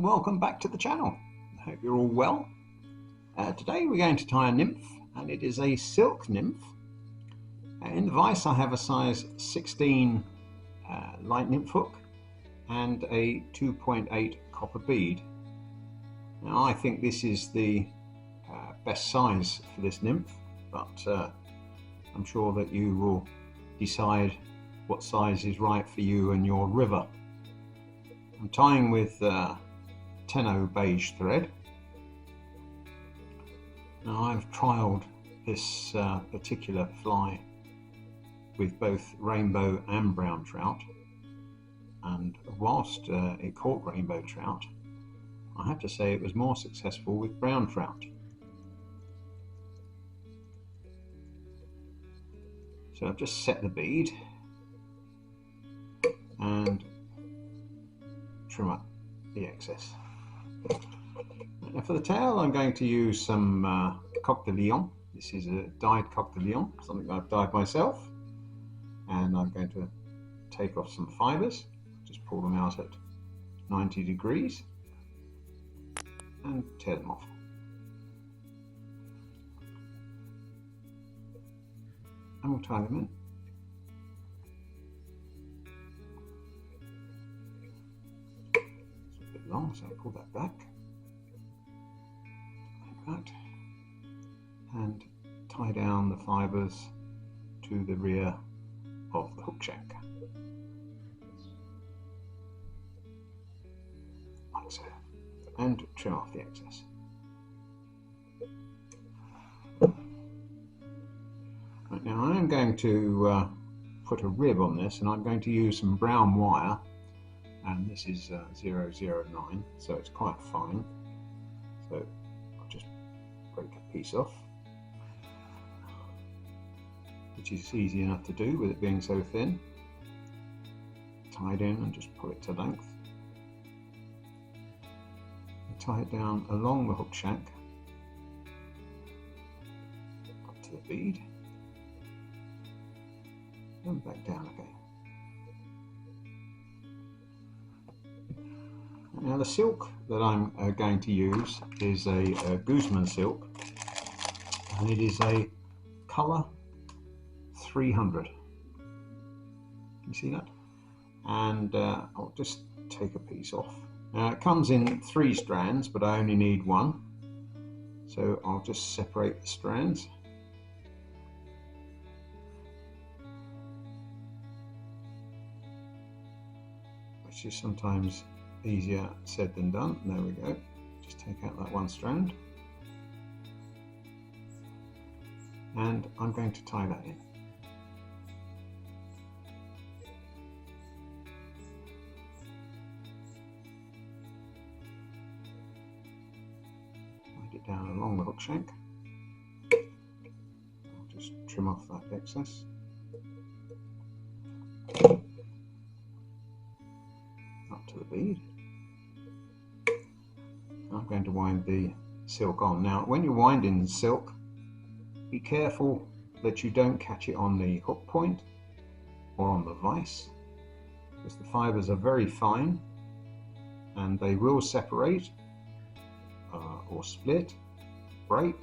welcome back to the channel. I hope you're all well. Today we're going to tie a nymph, and it is a silk nymph. In the vise I have a size 16 light nymph hook and a 2.8 copper bead. Now I think this is the best size for this nymph, but I'm sure that you will decide what size is right for you and your river. I'm tying with 10-0 beige thread. Now I've trialled this particular fly with both rainbow and brown trout, and whilst it caught rainbow trout, I have to say it was more successful with brown trout. So I've just set the bead and trim up the excess. Now for the tail I'm going to use some coq de lion. This is a dyed coq de lion, something I've dyed myself, and I'm going to take off some fibres, just pull them out at 90 degrees and tear them off. And we'll tie them in. It's a bit long, so I'll pull that back like that and tie down the fibres to the rear of the hook shank, like so, and trim off the excess. Right, now I am going to put a rib on this, and I'm going to use some brown wire, and this is 009, so it's quite fine. So I'll just break a piece off, which is easy enough to do with it being so thin. Tie it in and just pull it to length. And tie it down along the hook shank up to the bead and back down again. Now the silk that I'm going to use is a Gutermann silk, and it is a colour 300. Can you see that? And I'll just take a piece off. Now it comes in 3 strands, but I only need 1, so I'll just separate the strands. Which is sometimes easier said than done. There we go. Just take out that 1 strand, and I'm going to tie that in. Wind it down along the hook shank. I'll just trim off that excess. Up to the bead. I'm going to wind the silk on. Now when you're winding silk, be careful that you don't catch it on the hook point or on the vise, because the fibres are very fine and they will separate or split, break.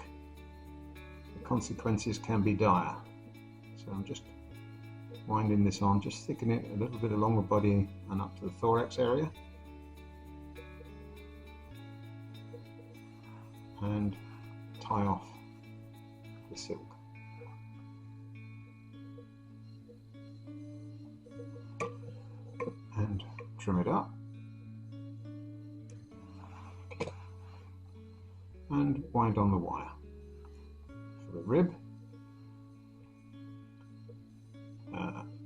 The consequences can be dire. So I'm just winding this on, just thicken it a little bit along the body and up to the thorax area, and tie off the silk. And trim it up and wind on the wire. For the rib,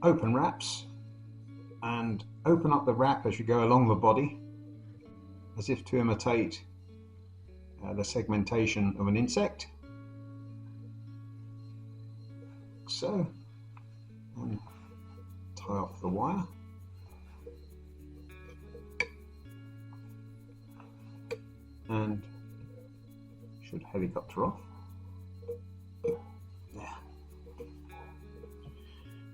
open wraps, and open up the wrap as you go along the body, as if to imitate the segmentation of an insect. So, and tie off the wire. And should helicopter off. There.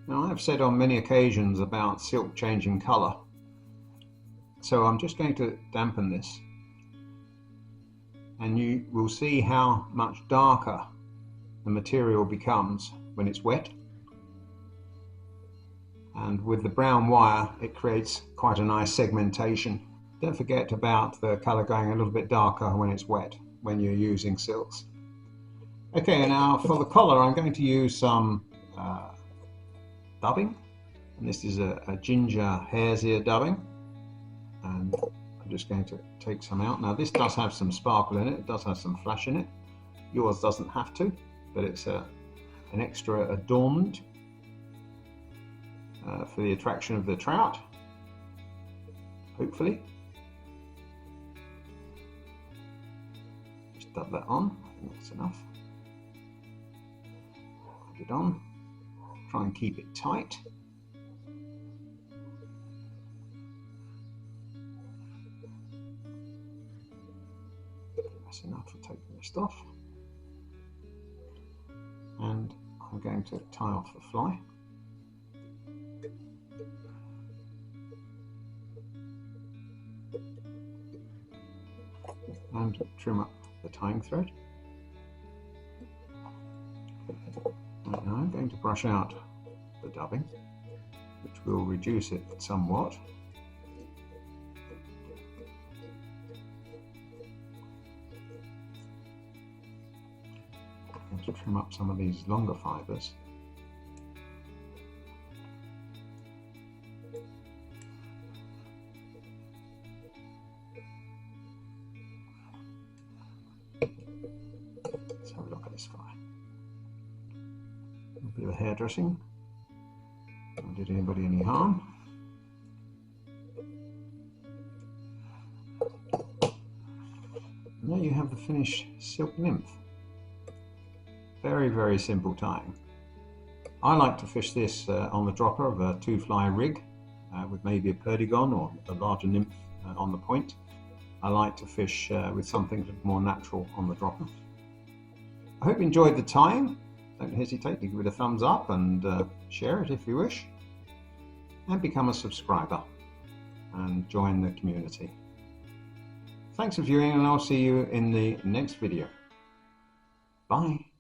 Now I've said on many occasions about silk changing colour, so I'm just going to dampen this and you will see how much darker the material becomes when it's wet. And with the brown wire, it creates quite a nice segmentation. Don't forget about the colour going a little bit darker when it's wet, when you're using silks. Okay, now for the collar, I'm going to use some dubbing. And this is a ginger hare's ear dubbing. And I'm just going to take some out. Now this does have some sparkle in it, it does have some flash in it. Yours doesn't have to, but it's an extra adornment for the attraction of the trout, hopefully. Just dub that on, I think that's enough. Put it on, try and keep it tight. That's enough for taking the rest off. And I'm going to tie off the fly. And trim up the tying thread. Right, now I'm going to brush out the dubbing, which will reduce it somewhat. I'm going to trim up some of these longer fibres. Let's have a look at this fly. A bit of hairdressing. Not did anybody any harm. And there you have the finished silk nymph. Very, very simple tying. I like to fish this on the dropper of a 2-fly rig with maybe a perdigon or a larger nymph on the point. I like to fish with something more natural on the dropper. I hope you enjoyed the tying. Don't hesitate to give it a thumbs up and share it if you wish. And become a subscriber and join the community. Thanks for viewing, and I'll see you in the next video. Bye.